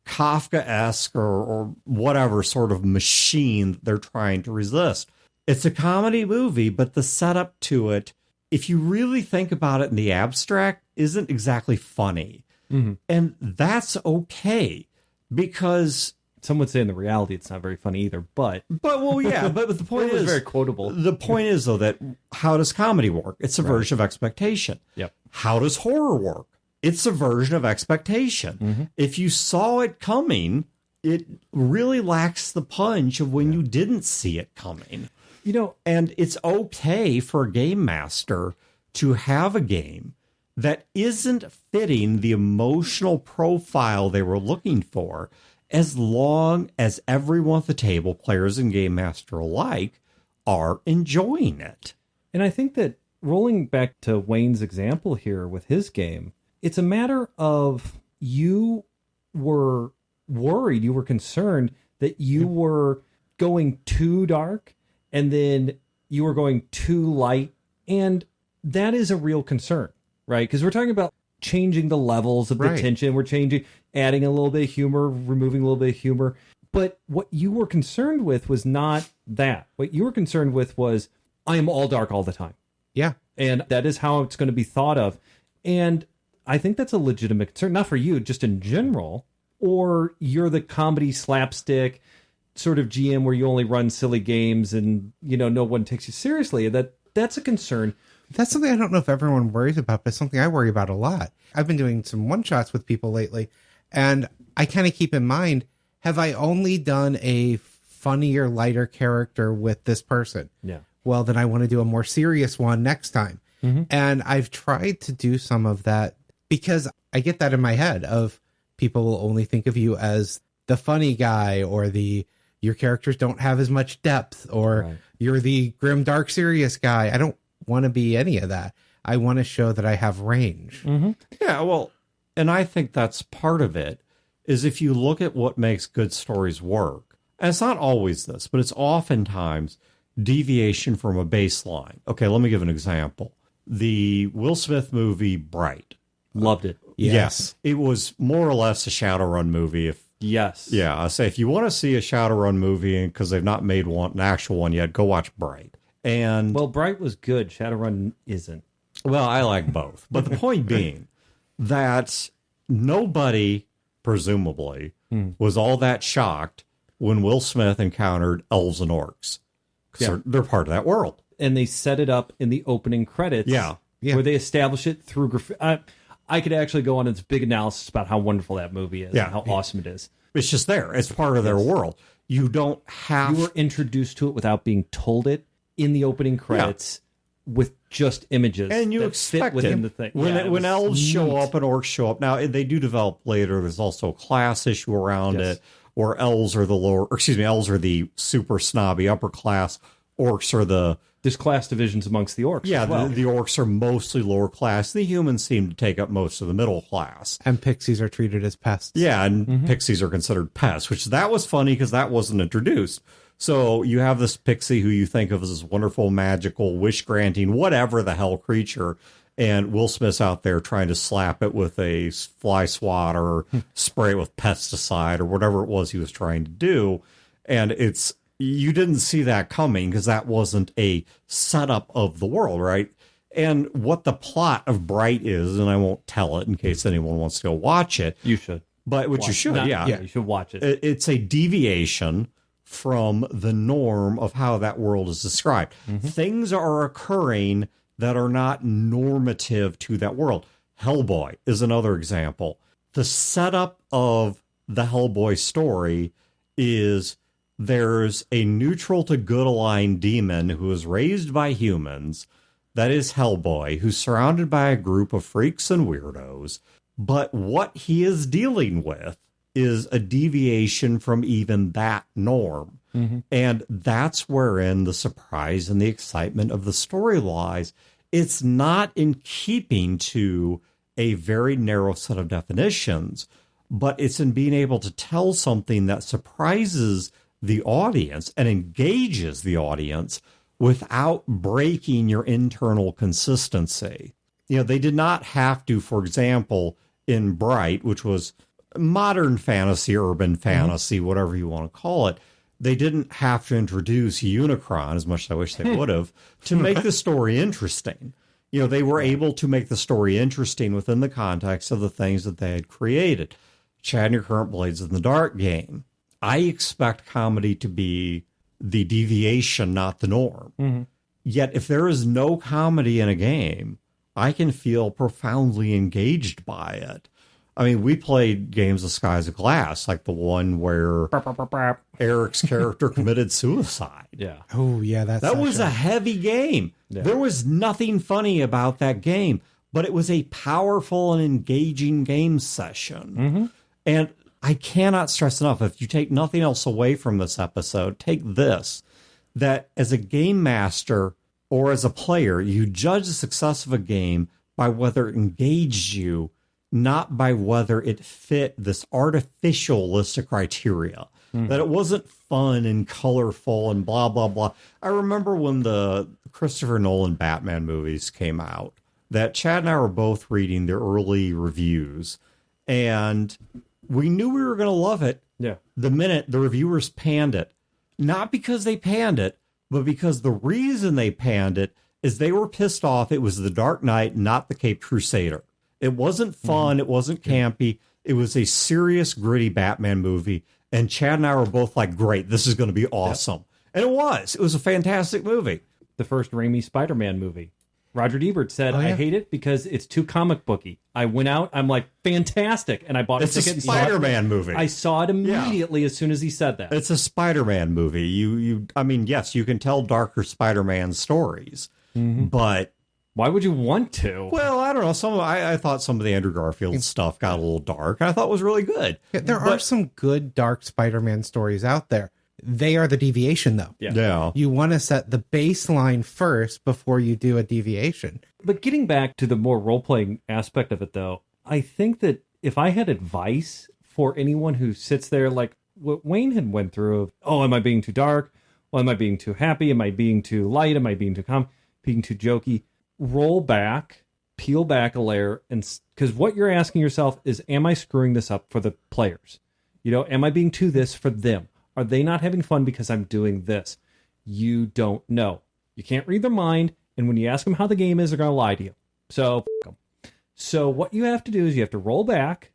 Kafka-esque or whatever sort of machine that they're trying to resist. It's a comedy movie, but the setup to it, if you really think about it in the abstract, isn't exactly funny. Mm-hmm. And that's okay, because some would say in the reality it's not very funny either, but well, yeah, but the point is very quotable. The point is, though, that how does comedy work? It's a version of expectation. Yep. How does horror work? It's a version of expectation. Mm-hmm. If you saw it coming, it really lacks the punch of when you didn't see it coming. You know, and it's okay for a game master to have a game that isn't fitting the emotional profile they were looking for, as long as everyone at the table, players and game master alike, are enjoying it. And I think that rolling back to Wayne's example here with his game, it's a matter of you were worried, you were concerned that you were going too dark and then you were going too light. And that is a real concern, right? Because we're talking about changing the levels of the tension. We're adding a little bit of humor, removing a little bit of humor. But what you were concerned with was not that. What you were concerned with was, I am all dark all the time. Yeah. And that is how it's going to be thought of. And I think that's a legitimate concern, not for you, just in general, or you're the comedy slapstick sort of GM where you only run silly games and, you know, no one takes you seriously. That's a concern. That's something I don't know if everyone worries about, but it's something I worry about a lot. I've been doing some one-shots with people lately, and I kind of keep in mind, have I only done a funnier, lighter character with this person? Yeah. Well, then I want to do a more serious one next time. Mm-hmm. And I've tried to do some of that because I get that in my head of people will only think of you as the funny guy, or your characters don't have as much depth, or you're the grim, dark, serious guy. I don't want to be any of that. I want to show that I have range. Mm-hmm. Yeah, well, and I think that's part of it, is if you look at what makes good stories work, and it's not always this, but it's oftentimes deviation from a baseline. Okay, let me give an example. The Will Smith movie, Bright. Loved it. Yes. It was more or less a Shadowrun movie. Yeah, I say if you want to see a Shadowrun movie, because they've not made an actual one yet, go watch Bright. And well, Bright was good. Shadowrun isn't. Well, I like both. But the point being that nobody, presumably, was all that shocked when Will Smith encountered elves and orcs. Because they're part of that world. And they set it up in the opening credits. Yeah. Where they establish it through graffiti. I could actually go on this big analysis about how wonderful that movie is and how awesome it is. It's just there. It's part of their world. You don't have... You were introduced to it without being told it in the opening credits with just images. And you expect within the thing. When elves show up and orcs show up, now they do develop later. There's also a class issue around it, or elves are the super snobby upper class. Orcs are there's class divisions amongst the orcs. Yeah, the orcs are mostly lower class. The humans seem to take up most of the middle class. And pixies are treated as pests. Yeah, and pixies are considered pests, which that was funny because that wasn't introduced. So you have this pixie who you think of as this wonderful, magical, wish-granting, whatever the hell creature, and Will Smith's out there trying to slap it with a fly swatter or spray it with pesticide or whatever it was he was trying to do. And you didn't see that coming because that wasn't a setup of the world, right? And what the plot of Bright is, and I won't tell it in case anyone wants to go watch it. You should. But you should, yeah. You should watch it. It's a deviation from the norm of how that world is described. Mm-hmm. Things are occurring that are not normative to that world. Hellboy is another example. The setup of the Hellboy story is there's a neutral to good aligned demon who is raised by humans, that is Hellboy, who's surrounded by a group of freaks and weirdos, but what he is dealing with is a deviation from even that norm. Mm-hmm. And that's wherein the surprise and the excitement of the story lies. It's not in keeping to a very narrow set of definitions, but it's in being able to tell something that surprises the audience and engages the audience without breaking your internal consistency. You know, they did not have to, for example, in Bright, which was modern fantasy, urban fantasy, whatever you want to call it, they didn't have to introduce Unicron, as much as I wish they would have, to make the story interesting. You know, they were able to make the story interesting within the context of the things that they had created. Chad and Your Current Blades in the Dark game. I expect comedy to be the deviation, not the norm. Mm-hmm. Yet, if there is no comedy in a game, I can feel profoundly engaged by it. I mean, we played games of Skies of Glass, like the one where Eric's character committed suicide. Yeah. Oh, yeah. That was a heavy game. Yeah. There was nothing funny about that game, but it was a powerful and engaging game session. Mm-hmm. And I cannot stress enough, if you take nothing else away from this episode, take this, that as a game master or as a player, you judge the success of a game by whether it engaged you, not by whether it fit this artificial list of criteria, that it wasn't fun and colorful and blah, blah, blah. I remember when the Christopher Nolan Batman movies came out, that Chad and I were both reading their early reviews, and we knew we were going to love it the minute the reviewers panned it. Not because they panned it, but because the reason they panned it is they were pissed off it was The Dark Knight, not The Caped Crusader. It wasn't fun. It wasn't campy. It was a serious, gritty Batman movie. And Chad and I were both like, great, this is going to be awesome. And it was. It was a fantastic movie. The first Raimi Spider-Man movie. Roger Ebert said, I hate it because it's too comic booky. I went out, I'm like, fantastic. And I bought a ticket. It's a Spider-Man movie. I saw it immediately as soon as he said that. It's a Spider-Man movie. I mean, yes, you can tell darker Spider-Man stories, but why would you want to? Well, I don't know. I thought some of the Andrew Garfield stuff got a little dark. I thought it was really good. Yeah, there are some good dark Spider-Man stories out there. They are the deviation, though. Yeah. You want to set the baseline first before you do a deviation. But getting back to the more role-playing aspect of it, though, I think that if I had advice for anyone who sits there like what Wayne had went through of, oh, am I being too dark? Well, am I being too happy? Am I being too light? Am I being too calm? Being too jokey? Roll back, peel back a layer, and because what you're asking yourself is, am I screwing this up for the players? You know, am I being too this for them? Are they not having fun because I'm doing this? You don't know. You can't read their mind, and when you ask them how the game is, they're going to lie to you. So, f*** them. So what you have to do is you have to roll back,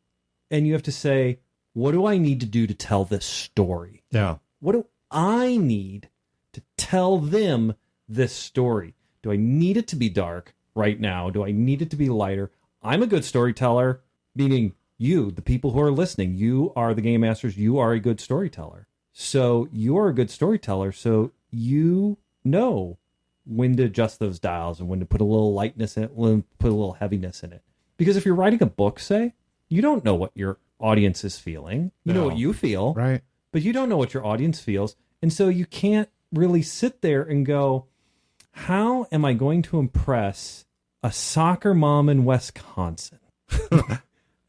and you have to say, what do I need to do to tell this story? Yeah. What do I need to tell them this story? Do I need it to be dark right now? Do I need it to be lighter? I'm a good storyteller, meaning you, the people who are listening. You are the game masters. You are a good storyteller. So you're a good storyteller. So you know when to adjust those dials and when to put a little lightness in it, when to put a little heaviness in it. Because if you're writing a book, say, you don't know what your audience is feeling. You know what you feel. Right. But you don't know what your audience feels. And so you can't really sit there and go, how am I going to impress a soccer mom in Wisconsin?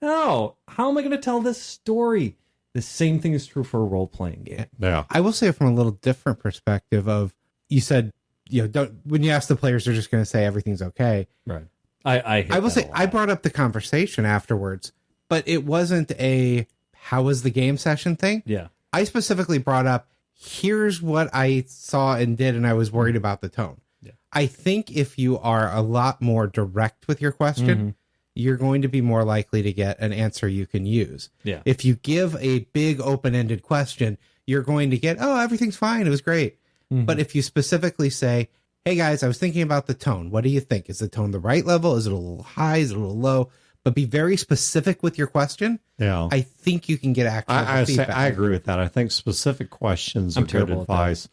No. How am I going to tell this story? The same thing is true for a role-playing game. Yeah. I will say it from a little different perspective of, you said, you know, when you ask the players, they're just going to say everything's okay. Right. I will say, I brought up the conversation afterwards, but it wasn't a, how was the game session thing? Yeah. I specifically brought up, here's what I saw and did, and I was worried about the tone. Yeah. I think if you are a lot more direct with your question, you're going to be more likely to get an answer you can use. Yeah. If you give a big open-ended question, you're going to get, oh, everything's fine. It was great. But if you specifically say, hey guys, I was thinking about the tone. What do you think? Is the tone the right level? Is it a little high? Is it a little low? but be very specific with your question. Yeah. I think you can get actionable feedback. I agree with that. I think specific questions are good advice,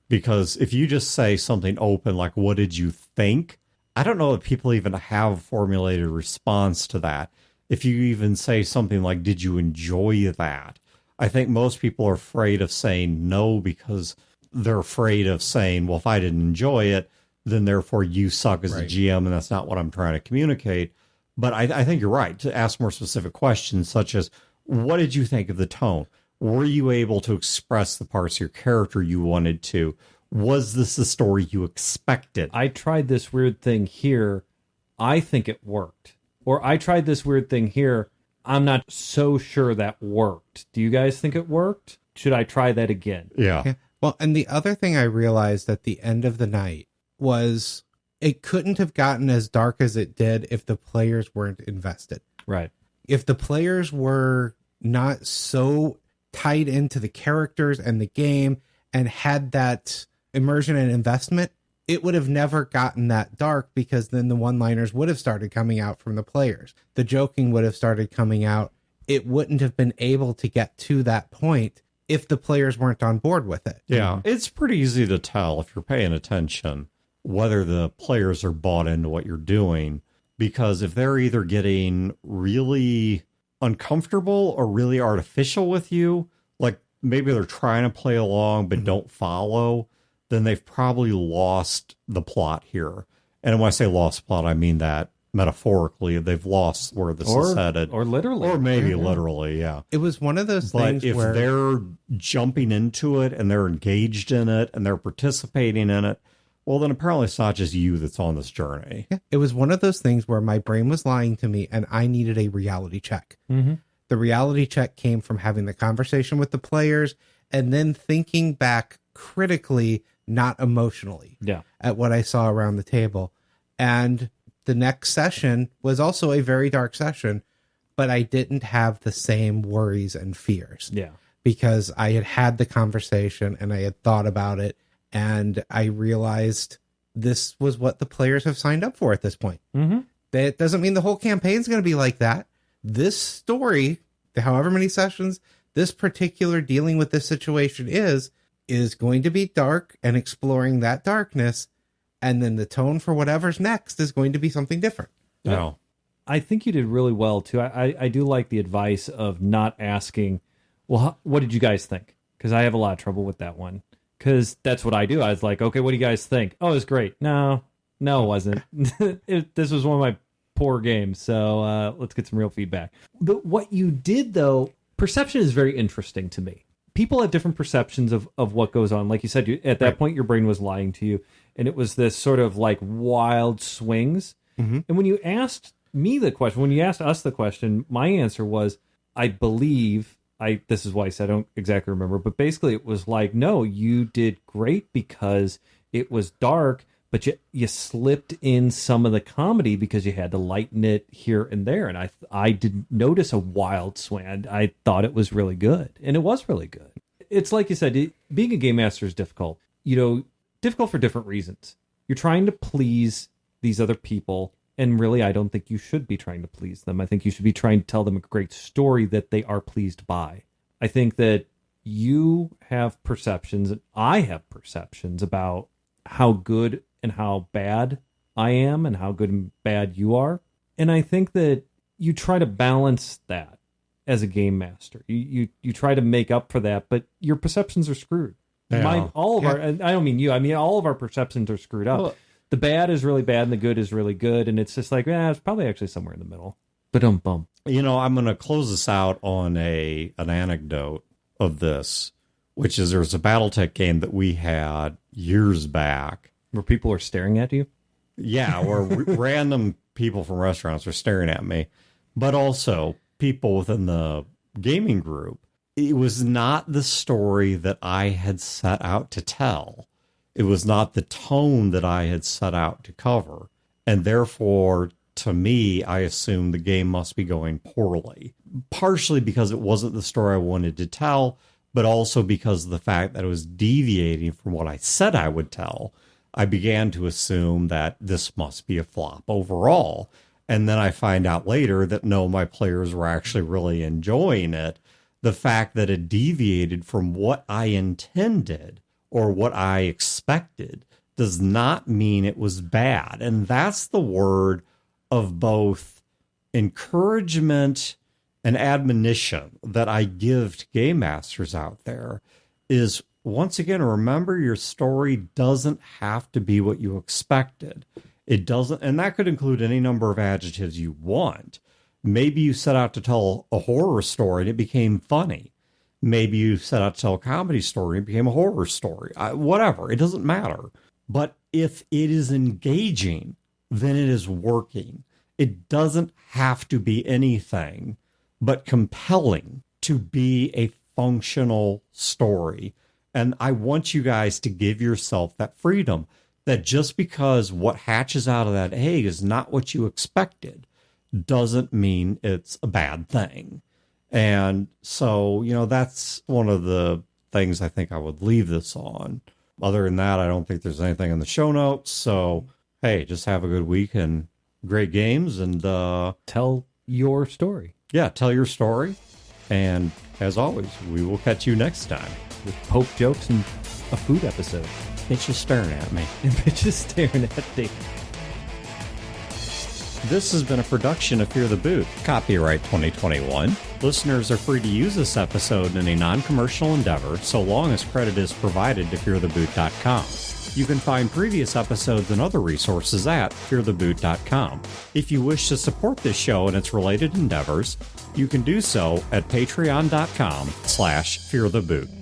because if you just say something open, like, what did you think? I don't know if people even have a formulated response to that. If you even say something like, did you enjoy that? I think most people are afraid of saying no, because they're afraid of saying, well, if I didn't enjoy it, then therefore you suck as a GM, and that's not what I'm trying to communicate. But I think you're right to ask more specific questions, such as, what did you think of the tone? Were you able to express the parts of your character you wanted to? Was this the story you expected? I tried this weird thing here. I think it worked. Or I tried this weird thing here. I'm not so sure that worked. Do you guys think it worked? Should I try that again? Yeah. Well, and the other thing I realized at the end of the night was it couldn't have gotten as dark as it did if the players weren't invested. Right. If the players were not so tied into the characters and the game and had that immersion and investment, it would have never gotten that dark, because then the one-liners would have started coming out from the players. The joking would have started coming out. It wouldn't have been able to get to that point if the players weren't on board with it. Yeah, it's pretty easy to tell, if you're paying attention, whether the players are bought into what you're doing, because if they're either getting really uncomfortable or really artificial with you, like maybe they're trying to play along but don't follow, then they've probably lost the plot here. And when I say lost plot, I mean that metaphorically. They've lost where this is headed. Or literally. Or maybe literally, yeah. It was one of those things where... But if they're jumping into it and they're engaged in it and they're participating in it, well, then apparently it's not just you that's on this journey. Yeah, it was one of those things where my brain was lying to me and I needed a reality check. Mm-hmm. The reality check came from having the conversation with the players and then thinking back critically, not emotionally, at what I saw around the table. And the next session was also a very dark session, but I didn't have the same worries and fears. Yeah. Because I had the conversation and I had thought about it, and I realized this was what the players have signed up for at this point. Mm-hmm. That doesn't mean the whole campaign's going to be like that. This story, however many sessions, this particular dealing with this situation is going to be dark and exploring that darkness. And then the tone for whatever's next is going to be something different. No. I think you did really well, too. I do like the advice of not asking, well, what did you guys think? Because I have a lot of trouble with that one. Because that's what I do. I was like, okay, what do you guys think? Oh, it was great. No, it wasn't. This was one of my poor games. So let's get some real feedback. But what you did, though, perception is very interesting to me. People have different perceptions of what goes on. Like you said, at that point, your brain was lying to you. And it was this sort of like wild swings. Mm-hmm. And when you asked me the question, when you asked us the question, my answer was, I believe, this is why I said I don't exactly remember, but basically it was like, no, you did great because it was dark, but you slipped in some of the comedy because you had to lighten it here and there. And I didn't notice a wild swing. I thought it was really good. And it was really good. It's like you said, being a game master is difficult. Difficult for different reasons. You're trying to please these other people, and really, I don't think you should be trying to please them. I think you should be trying to tell them a great story that they are pleased by. I think that you have perceptions, and I have perceptions about how good and how bad I am and how good and bad you are. And I think that you try to balance that as a game master. You try to make up for that, but your perceptions are screwed. Yeah. Our, I don't mean you, I mean all of our perceptions are screwed up. Well, the bad is really bad and the good is really good, and it's just like, it's probably actually somewhere in the middle. Ba-dum-bum. I'm going to close this out on an anecdote of this, which is there's a BattleTech game that we had years back. Where people are staring at you? Yeah, where random people from restaurants are staring at me, but also people within the gaming group. It was not the story that I had set out to tell. It was not the tone that I had set out to cover. And therefore, to me, I assumed the game must be going poorly. Partially because it wasn't the story I wanted to tell, but also because of the fact that it was deviating from what I said I would tell. I began to assume that this must be a flop overall. and then I find out later that no, my players were actually really enjoying it. The fact that it deviated from what I intended or what I expected does not mean it was bad. And that's the word of both encouragement and admonition that I give to game masters out there is, once again, remember your story doesn't have to be what you expected. It doesn't, and that could include any number of adjectives you want. Maybe you set out to tell a horror story and it became funny. Maybe you set out to tell a comedy story and it became a horror story. Whatever, it doesn't matter. But if it is engaging, then it is working. It doesn't have to be anything but compelling to be a functional story. And I want you guys to give yourself that freedom, that just because what hatches out of that egg is not what you expected doesn't mean it's a bad thing. And so, that's one of the things I think I would leave this on. Other than that, I don't think there's anything in the show notes. So, hey, just have a good week and great games, and tell your story. Yeah, tell your story. And as always, we will catch you next time with Pope jokes and a food episode. Bitches staring at me. Bitches staring at me. This has been a production of Fear the Boot, copyright 2021. Listeners are free to use this episode in a non-commercial endeavor, so long as credit is provided to feartheboot.com. You can find previous episodes and other resources at feartheboot.com. If you wish to support this show and its related endeavors, you can do so at patreon.com/feartheboot.